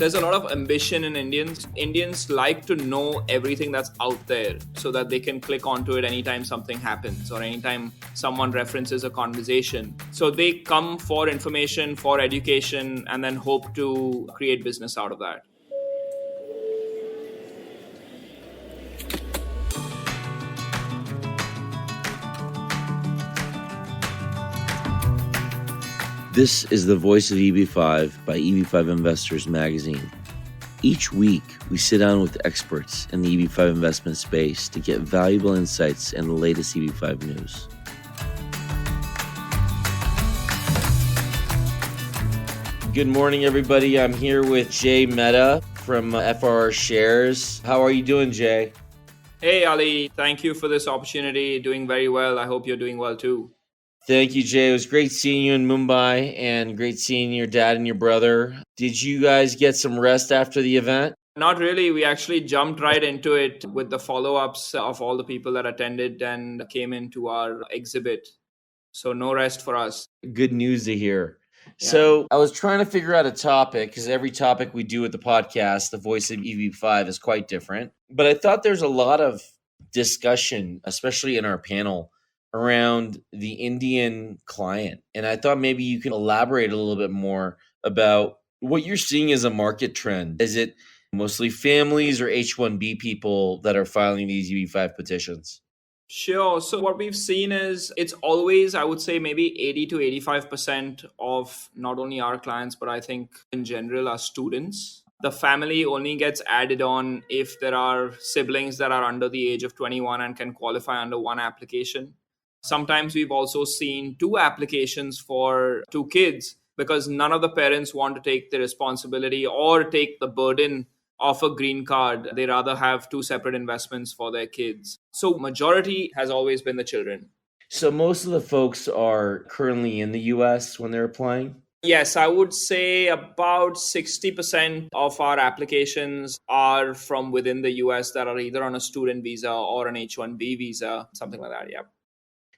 There's a lot of ambition in Indians. Indians like to know everything that's out there so that they can click onto it anytime something happens or anytime someone references a conversation. So they come for information, for education, and then hope to create business out of that. This is the Voice of Eb-5 by Eb-5 Investors magazine. Each week, we sit down with experts in the Eb-5 investment space to get valuable insights and the latest Eb-5 news. Good morning, everybody. I'm here with Jay Mehta from FRR Shares. How are you doing, Jay? Hey, Ali. Thank you for this opportunity. Doing very well. I hope you're doing well too. Thank you, Jay. It was great seeing you in Mumbai and great seeing your dad and your brother. Did you guys get some rest after the event? Not really. We actually jumped right into it with the follow-ups of all the people that attended and came into our exhibit. So no rest for us. Good news to hear. Yeah. So I was trying to figure out a topic because every topic we do with the podcast, the Voice of Eb-5, is quite different. But I thought there's a lot of discussion, especially in our panel, around the Indian client. And I thought maybe you can elaborate a little bit more about what you're seeing as a market trend. Is it mostly families or H-1B people that are filing these Eb-5 petitions? Sure. So what we've seen is it's always, I would say, maybe 80 to 85% of not only our clients, but I think in general are students. The family only gets added on if there are siblings that are under the age of 21 and can qualify under one application. Sometimes we've also seen two applications for two kids because none of the parents want to take the responsibility or take the burden of a green card. They rather have two separate investments for their kids. So majority has always been the children. So most of the folks are currently in the US when they're applying? Yes, I would say about 60% of our applications are from within the US that are either on a student visa or an H-1B visa, something like that, yeah.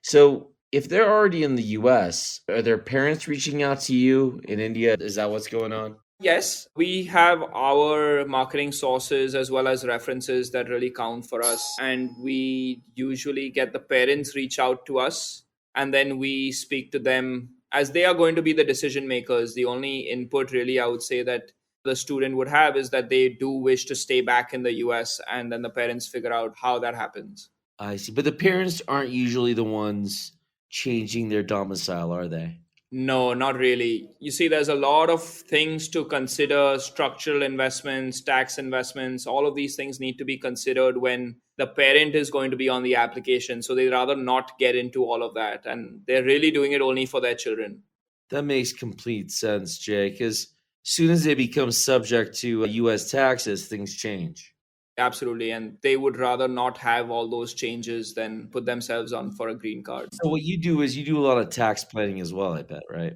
So if they're already in the US, are their parents reaching out to you in India? Is that what's going on? Yes, we have our marketing sources as well as references that really count for us. And we usually get the parents reach out to us and then we speak to them as they are going to be the decision makers. The only input really I would say that the student would have is that they do wish to stay back in the US and then the parents figure out how that happens. I see. But the parents aren't usually the ones changing their domicile, are they? No, not really. You see, there's a lot of things to consider: structural investments, tax investments. All of these things need to be considered when the parent is going to be on the application. So they'd rather not get into all of that. And they're really doing it only for their children. That makes complete sense, Jay, because as soon as they become subject to U.S. taxes, things change. Absolutely. And they would rather not have all those changes than put themselves on for a green card. So what you do is you do a lot of tax planning as well, I bet, right?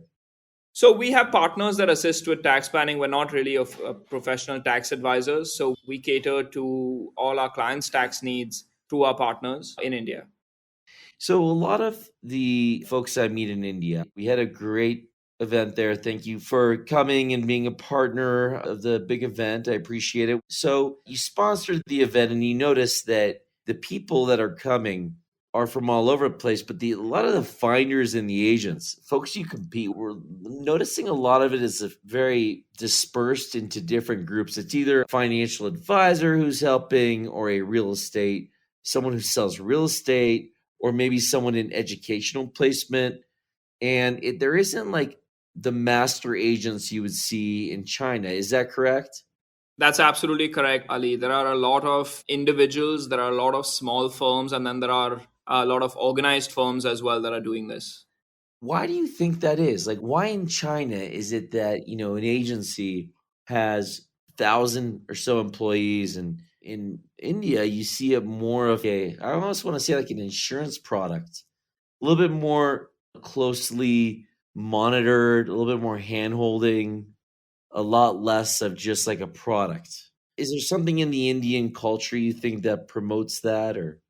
So we have partners that assist with tax planning. We're not really professional tax advisors. So we cater to all our clients' tax needs through our partners in India. So a lot of the folks I meet in India, we had a great event there. Thank you for coming and being a partner of the big event. I appreciate it. So you sponsored the event and you noticed that the people that are coming are from all over the place, but a lot of the finders and the agents, folks you compete, we're noticing a lot of it is very dispersed into different groups. It's either a financial advisor who's helping or a real estate, someone who sells real estate, or maybe someone in educational placement. And there isn't like the master agents you would see in China. Is that correct? That's absolutely correct, Ali. There are a lot of individuals, there are a lot of small firms, and then there are a lot of organized firms as well that are doing this. Why do you think that is? Like, why in China is it that, an agency has 1,000 or so employees, and in India, you see it more of I almost want to say like an insurance product, a little bit more closely monitored, a little bit more hand-holding, a lot less of just like a product. Is there something in the Indian culture you think that promotes that? Or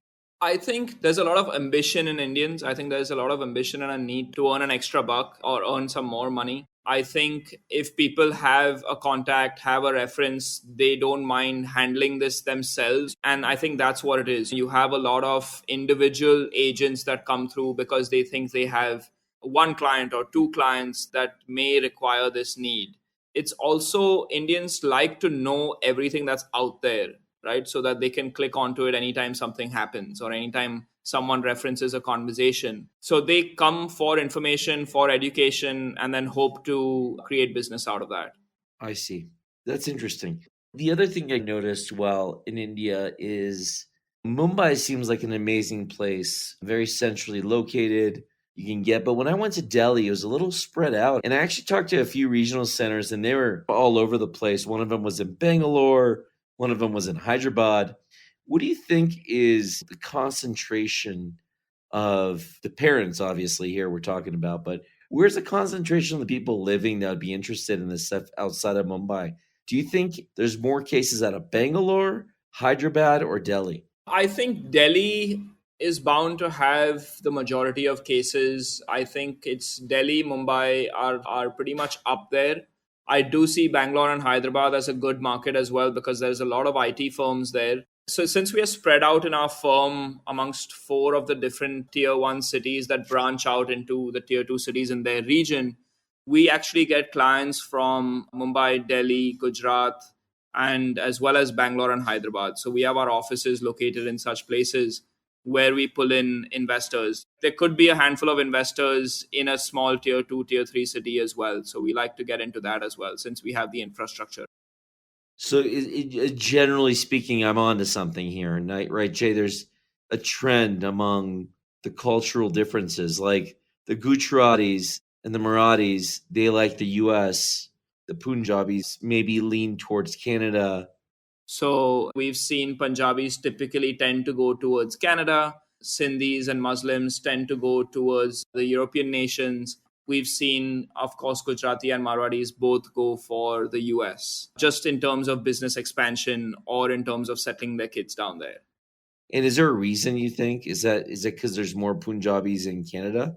I think there's a lot of ambition in Indians. I think there's a lot of ambition and a need to earn an extra buck or earn some more money. I think if people have a contact, have a reference, they don't mind handling this themselves. And I think that's what it is. You have a lot of individual agents that come through because they think they have one client or two clients that may require this need. It's also Indians like to know everything that's out there, right? So that they can click onto it anytime something happens or anytime someone references a conversation. So they come for information, for education, and then hope to create business out of that. I see. That's interesting. The other thing I noticed while in India is Mumbai seems like an amazing place, very centrally located. You can get, but when I went to Delhi, it was a little spread out. And I actually talked to a few regional centers and they were all over the place. One of them was in Bangalore, one of them was in Hyderabad. What do you think is the concentration of the parents, obviously, here we're talking about, but where's the concentration of the people living that would be interested in this stuff outside of Mumbai? Do you think there's more cases out of Bangalore, Hyderabad, or Delhi? I think Delhi is bound to have the majority of cases. I think it's Delhi, Mumbai are pretty much up there. I do see Bangalore and Hyderabad as a good market as well because there's a lot of IT firms there. So since we are spread out in our firm amongst four of the different tier one cities that branch out into the tier two cities in their region, we actually get clients from Mumbai, Delhi, Gujarat, and as well as Bangalore and Hyderabad. So we have our offices located in such places where we pull in investors. There could be a handful of investors in a small tier two, tier three city as well. So we like to get into that as well since we have the infrastructure. So, generally speaking, I'm on to something here, right, Jay? There's a trend among the cultural differences, like the Gujaratis and the Marathis, they like the US. The Punjabis maybe lean towards Canada. So we've seen Punjabis typically tend to go towards Canada. Sindhis and Muslims tend to go towards the European nations. We've seen, of course, Gujarati and Marwadis both go for the US, just in terms of business expansion or in terms of settling their kids down there. And is there a reason you think? Is it because there's more Punjabis in Canada?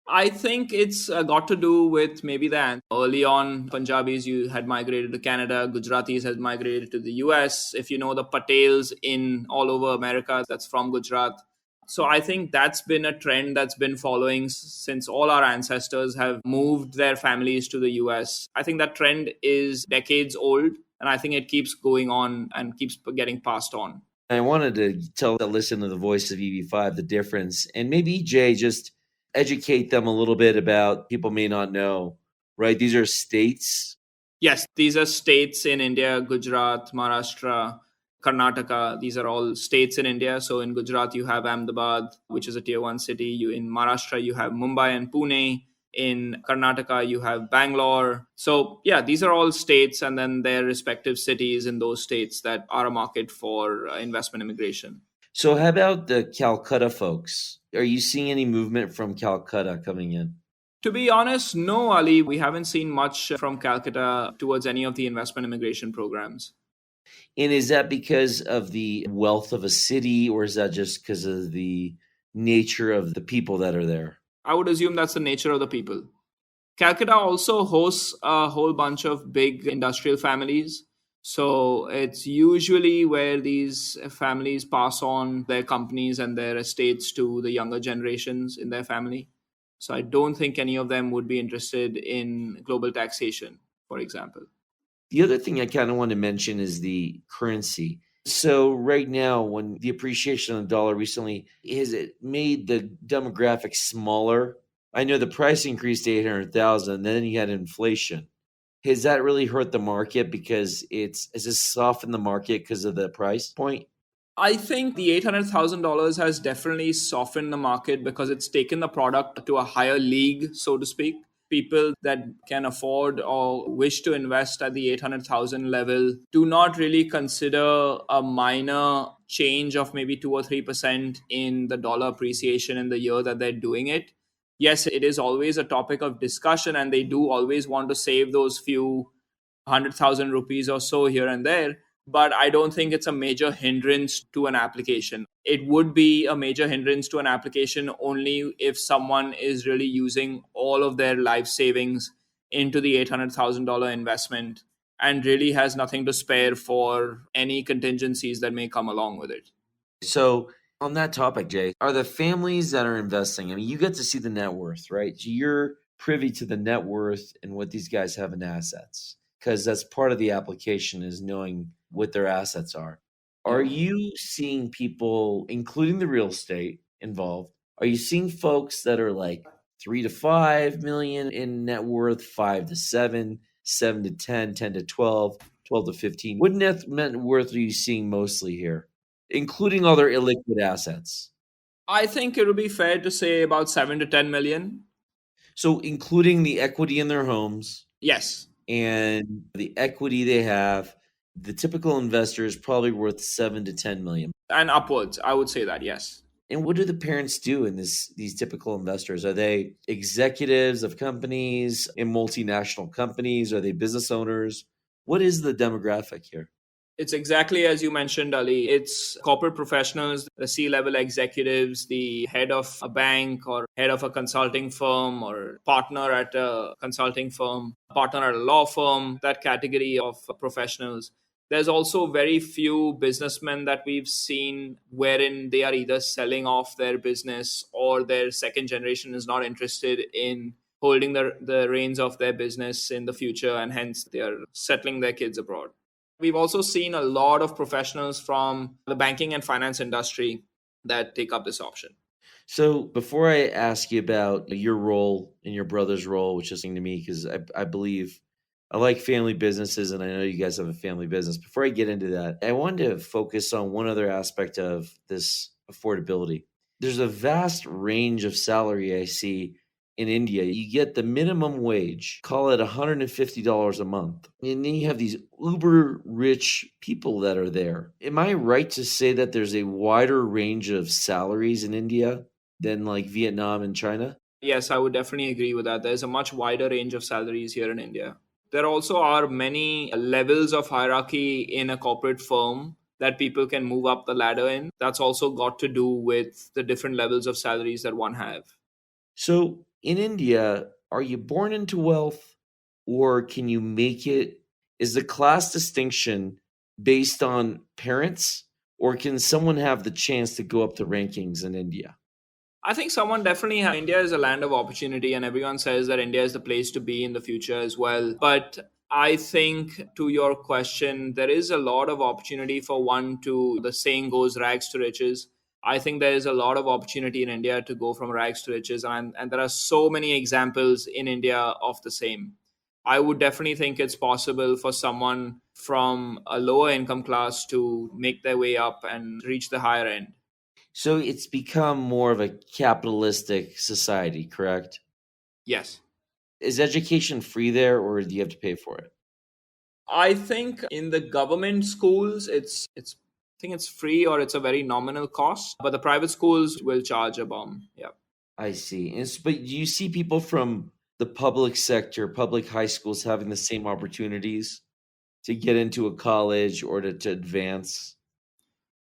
I think it's got to do with maybe that. Early on, Punjabis you had migrated to Canada, Gujaratis had migrated to the US. If you know the Patels in all over America, that's from Gujarat. So I think that's been a trend that's been following since all our ancestors have moved their families to the US. I think that trend is decades old, and I think it keeps going on and keeps getting passed on. I wanted to tell the listener the voice of Eb-5 the difference, and maybe Jay just educate them a little bit about people may not know, right? These are states. Yes, these are states in India: Gujarat, Maharashtra, Karnataka. These are all states in India. So in Gujarat, you have Ahmedabad, which is a tier one city. In Maharashtra, you have Mumbai and Pune. In Karnataka, you have Bangalore. So yeah, these are all states and then their respective cities in those states that are a market for investment immigration. So how about the Calcutta folks? Are you seeing any movement from Calcutta coming in? To be honest, no, Ali. We haven't seen much from Calcutta towards any of the investment immigration programs. And is that because of the wealth of a city, or is that just because of the nature of the people that are there? I would assume that's the nature of the people. Calcutta also hosts a whole bunch of big industrial families. So it's usually where these families pass on their companies and their estates to the younger generations in their family. So I don't think any of them would be interested in global taxation, for example. The other thing I kind of want to mention is the currency. So right now, when the appreciation of the dollar recently, has it made the demographic smaller? I know the price increased to 800,000, and then you had inflation. Has that really hurt the market because has this softened the market because of the price point? I think the $800,000 has definitely softened the market because it's taken the product to a higher league, so to speak. People that can afford or wish to invest at the 800,000 level do not really consider a minor change of maybe 2 or 3% in the dollar appreciation in the year that they're doing it. Yes, it is always a topic of discussion, and they do always want to save those few 100,000 rupees or so here and there. But I don't think it's a major hindrance to an application. It would be a major hindrance to an application only if someone is really using all of their life savings into the $800,000 investment and really has nothing to spare for any contingencies that may come along with it. So, on that topic, Jay, are the families that are investing, I mean, you get to see the net worth, right? So you're privy to the net worth and what these guys have in assets, because that's part of the application is knowing what their assets are. Are Yeah. you seeing people, including the real estate involved, are you seeing folks that are like 3 to 5 million in net worth, 5 to 7, 7 to 10, 10 to 12, 12 to 15? What net worth are you seeing mostly here, including other illiquid assets? I think it would be fair to say about 7 to 10 million. So, including the equity in their homes Yes. and the equity they have, the typical investor is probably worth 7 to 10 million. And upwards, I would say that, yes. And what do the parents do in these typical investors? Are they executives of companies in multinational companies? Are they business owners? What is the demographic here? It's exactly as you mentioned, Ali. It's corporate professionals, the C level executives, the head of a bank or head of a consulting firm or partner at a consulting firm, partner at a law firm, that category of professionals. There's also very few businessmen that we've seen wherein they are either selling off their business or their second generation is not interested in holding the reins of their business in the future, and hence they are settling their kids abroad. We've also seen a lot of professionals from the banking and finance industry that take up this option. So before I ask you about your role and your brother's role, which is interesting to me because I believe I like family businesses and I know you guys have a family business. Before I get into that, I wanted to focus on one other aspect of this affordability. There's a vast range of salary I see in India. You get the minimum wage, call it $150 a month. And then you have these uber rich people that are there. Am I right to say that there's a wider range of salaries in India than like Vietnam and China? Yes, I would definitely agree with that. There's a much wider range of salaries here in India. There also are many levels of hierarchy in a corporate firm that people can move up the ladder in. That's also got to do with the different levels of salaries that one have. So in India, are you born into wealth or can you make it? Is the class distinction based on parents or can someone have the chance to go up the rankings in India? I think someone definitely India is a land of opportunity, and everyone says that India is the place to be in the future as well. But I think to your question, there is a lot of opportunity for one to, the saying goes, rags to riches. I think there is a lot of opportunity in India to go from rags to riches, and there are so many examples in India of the same. I would definitely think it's possible for someone from a lower income class to make their way up and reach the higher end. So it's become more of a capitalistic society, correct? Yes. Is education free there or do you have to pay for it? I think in the government schools, it's I think it's free or it's a very nominal cost, but the private schools will charge a bomb. Yeah. I see. But do you see people from the public sector, public high schools having the same opportunities to get into a college or to advance?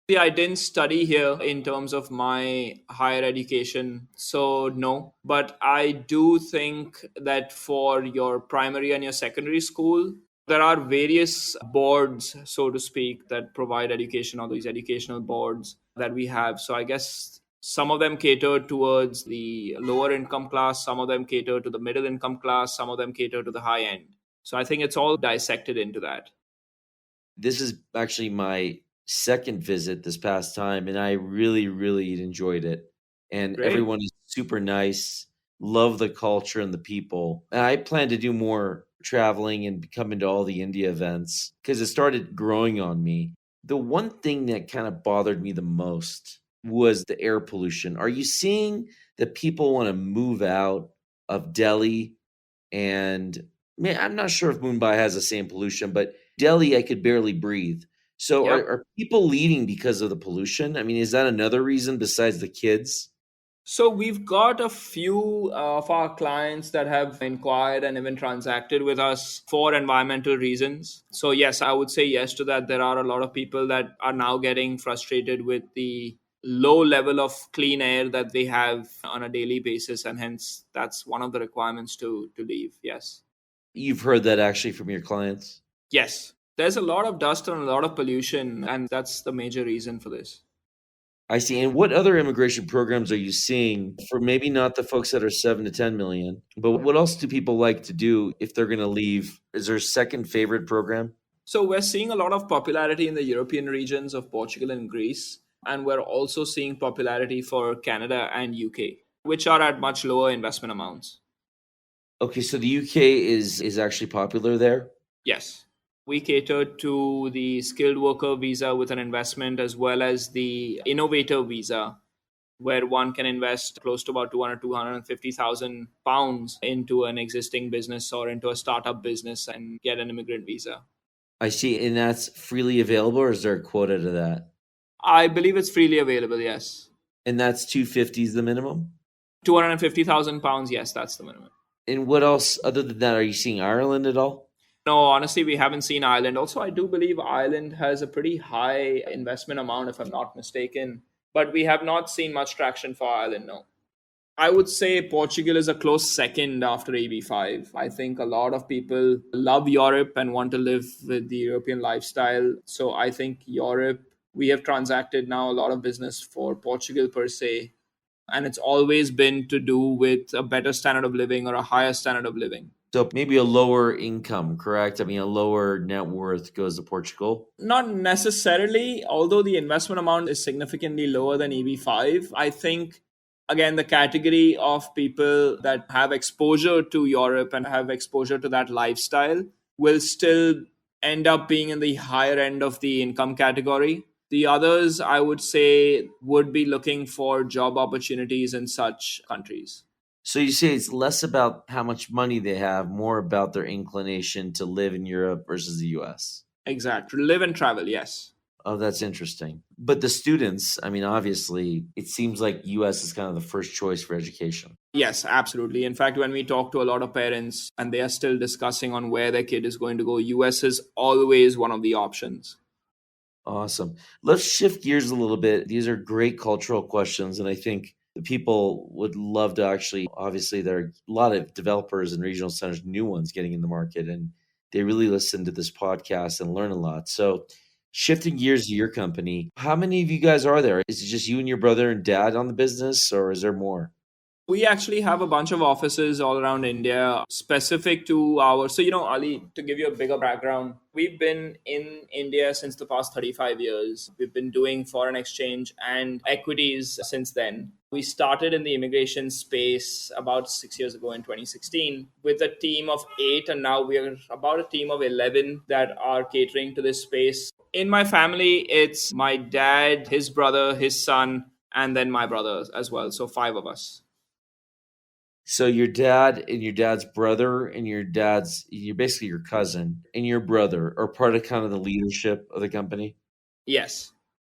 See, I didn't study here in terms of my higher education, so no. But I do think that for your primary and your secondary school, there are various boards, so to speak, that provide education, or these educational boards that we have. So I guess some of them cater towards the lower income class, some of them cater to the middle income class, some of them cater to the high end. So I think it's all dissected into that. This is actually my second visit this past time, and I really, really enjoyed it. And Great. everyone is super nice. Love the culture and the people. And I plan to do more traveling and come into all the India events because it started growing on me. The one thing that kind of bothered me the most was the air pollution. Are you seeing that people want to move out of Delhi? And man, I'm not sure if Mumbai has the same pollution, but Delhi, I could barely breathe. So Yep. are people leaving because of the pollution? I mean, is that another reason besides the kids? So we've got a few of our clients that have inquired and even transacted with us for environmental reasons. So yes, I would say yes to that. There are a lot of people that are now getting frustrated with the low level of clean air that they have on a daily basis, and hence that's one of the requirements to leave. Yes. You've heard that actually from your clients? Yes, there's a lot of dust and a lot of pollution, and that's the major reason for this. I see. And what other immigration programs are you seeing for maybe not the folks that are 7 to 10 million, but what else do people like to do if they're going to leave? Is there a second favorite program? So we're seeing a lot of popularity in the European regions of Portugal and Greece, and we're also seeing popularity for Canada and UK, which are at much lower investment amounts. Okay, so the UK is actually popular there. Yes. We cater to the skilled worker visa with an investment as well as the innovator visa, where one can invest close to about 250,000 pounds into an existing business or into a startup business and get an immigrant visa. I see. And that's freely available, or is there a quota to that? I believe it's freely available, yes. And that's 250 is the minimum? 250,000 pounds, yes, that's the minimum. And what else other than that? Are you seeing Ireland at all? No, honestly, we haven't seen Ireland. Also, I do believe Ireland has a pretty high investment amount, if I'm not mistaken. But we have not seen much traction for Ireland, no. I would say Portugal is a close second after AB5. I think a lot of people love Europe and want to live with the European lifestyle. So I think Europe, we have transacted now a lot of business for Portugal per se. And it's always been to do with a better standard of living or a higher standard of living. So maybe a lower income, correct? I mean, a lower net worth goes to Portugal. Not necessarily, although the investment amount is significantly lower than EB5. I think, again, the category of people that have exposure to Europe and have exposure to that lifestyle will still end up being in the higher end of the income category. The others, I would say, would be looking for job opportunities in such countries. So you say it's less about how much money they have, more about their inclination to live in Europe versus the US. Exactly. Live and travel, yes. Oh, that's interesting. But the students, I mean, obviously, it seems like US is kind of the first choice for education. Yes, absolutely. In fact, when we talk to a lot of parents and they are still discussing on where their kid is going to go, US is always one of the options. Awesome. Let's shift gears a little bit. These are great cultural questions, and I think the people would love to actually, obviously, there are a lot of developers and regional centers, new ones getting in the market, and they really listen to this podcast and learn a lot. So, shifting gears to your company, how many of you guys are there? Is it just you and your brother and dad on the business, or is there more? We actually have a bunch of offices all around India specific to our. So, Ali, to give you a bigger background, we've been in India since the past 35 years. We've been doing foreign exchange and equities since then. We started in the immigration space about 6 years ago in 2016 with a team of 8, and now we are about a team of 11 that are catering to this space. In my family, it's my dad, his brother, his son, and then my brother as well. So 5 of us. So your dad and your dad's brother and you're basically your cousin and your brother are part of kind of the leadership of the company? Yes.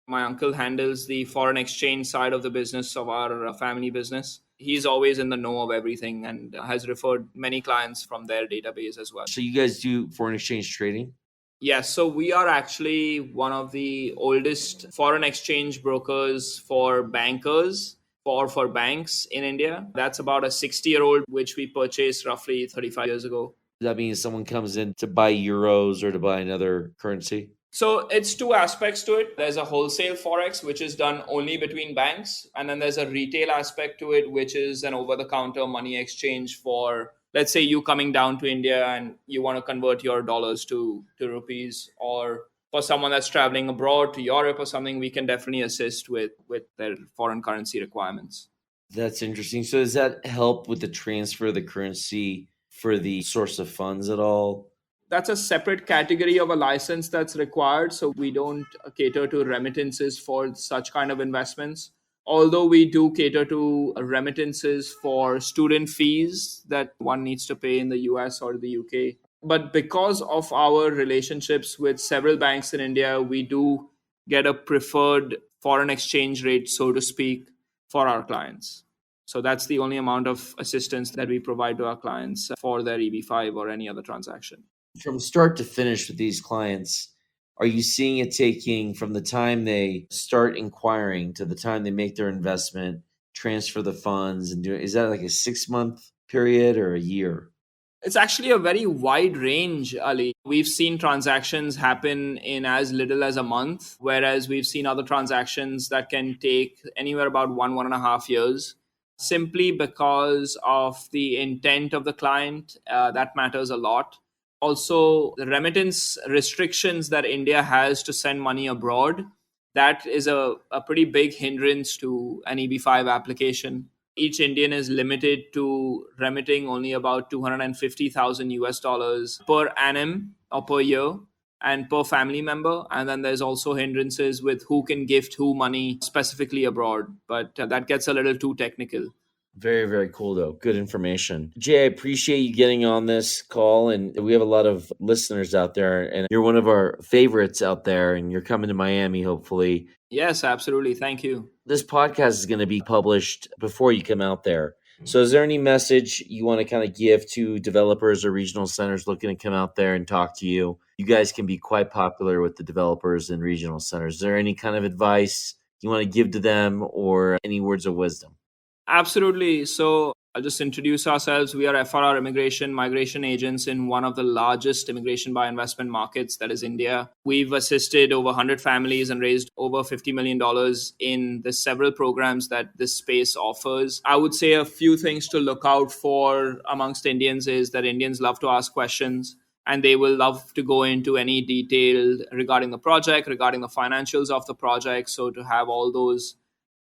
My uncle handles the foreign exchange side of the business of our family business. He's always in the know of everything and has referred many clients from their database as well. So you guys do foreign exchange trading? Yes, so we are actually one of the oldest foreign exchange brokers for bankers or for banks in India. That's about a 60-year-old, which we purchased roughly 35 years ago. That means someone comes in to buy euros or to buy another currency? So it's two aspects to it. There's a wholesale forex, which is done only between banks. And then there's a retail aspect to it, which is an over-the-counter money exchange for, let's say, you coming down to India and you want to convert your dollars to rupees, or for someone that's traveling abroad to Europe or something, we can definitely assist with their foreign currency requirements. That's interesting. So does that help with the transfer of the currency for the source of funds at all? That's a separate category of a license that's required. So we don't cater to remittances for such kind of investments. Although we do cater to remittances for student fees that one needs to pay in the US or the UK. But because of our relationships with several banks in India, we do get a preferred foreign exchange rate, so to speak, for our clients. So that's the only amount of assistance that we provide to our clients for their EB5 or any other transaction. From start to finish with these clients, are you seeing it taking from the time they start inquiring to the time they make their investment, transfer the funds, and is that like a 6-month period or a year? It's actually a very wide range, Ali. We've seen transactions happen in as little as a month, whereas we've seen other transactions that can take anywhere about 1.5 years, simply because of the intent of the client. That matters a lot. Also, the remittance restrictions that India has to send money abroad, that is a pretty big hindrance to an EB5 application. Each Indian is limited to remitting only about 250,000 US dollars per annum or per year and per family member. And then there's also hindrances with who can gift who money specifically abroad. But that gets a little too technical. Very, very cool, though. Good information. Jay, I appreciate you getting on this call. And we have a lot of listeners out there, and you're one of our favorites out there, and you're coming to Miami, hopefully. Yes, absolutely. Thank you. This podcast is going to be published before you come out there. So is there any message you want to kind of give to developers or regional centers looking to come out there and talk to you? You guys can be quite popular with the developers and regional centers. Is there any kind of advice you want to give to them or any words of wisdom? Absolutely. So I'll just introduce ourselves. We are FRR Immigration migration agents in one of the largest immigration by investment markets, that is India. We've assisted over 100 families and raised over $50 million in the several programs that this space offers. I would say a few things to look out for amongst Indians is that Indians love to ask questions, and they will love to go into any detail regarding the project, regarding the financials of the project. So to have all those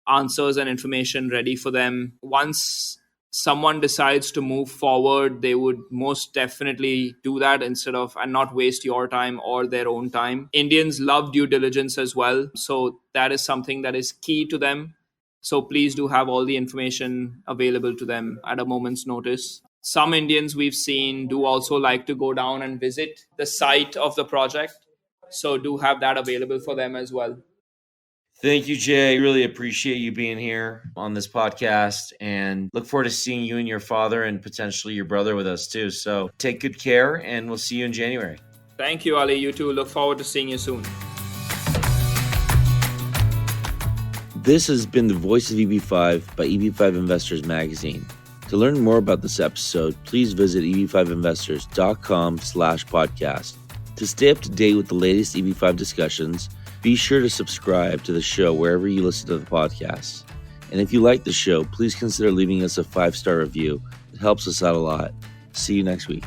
answers and information ready for them. Once someone decides to move forward, they would most definitely do that instead of and not waste your time or their own time. Indians love due diligence as well. So that is something that is key to them. So please do have all the information available to them at a moment's notice. Some Indians we've seen do also like to go down and visit the site of the project. So do have that available for them as well. Thank you, Jay. Really appreciate you being here on this podcast and look forward to seeing you and your father and potentially your brother with us too. So take good care and we'll see you in January. Thank you, Ali. You too. Look forward to seeing you soon. This has been the Voice of EB5 by EB5 Investors Magazine. To learn more about this episode, please visit eb5investors.com/podcast. To stay up to date with the latest EB5 discussions, be sure to subscribe to the show wherever you listen to the podcast. And if you like the show, please consider leaving us a 5-star review. It helps us out a lot. See you next week.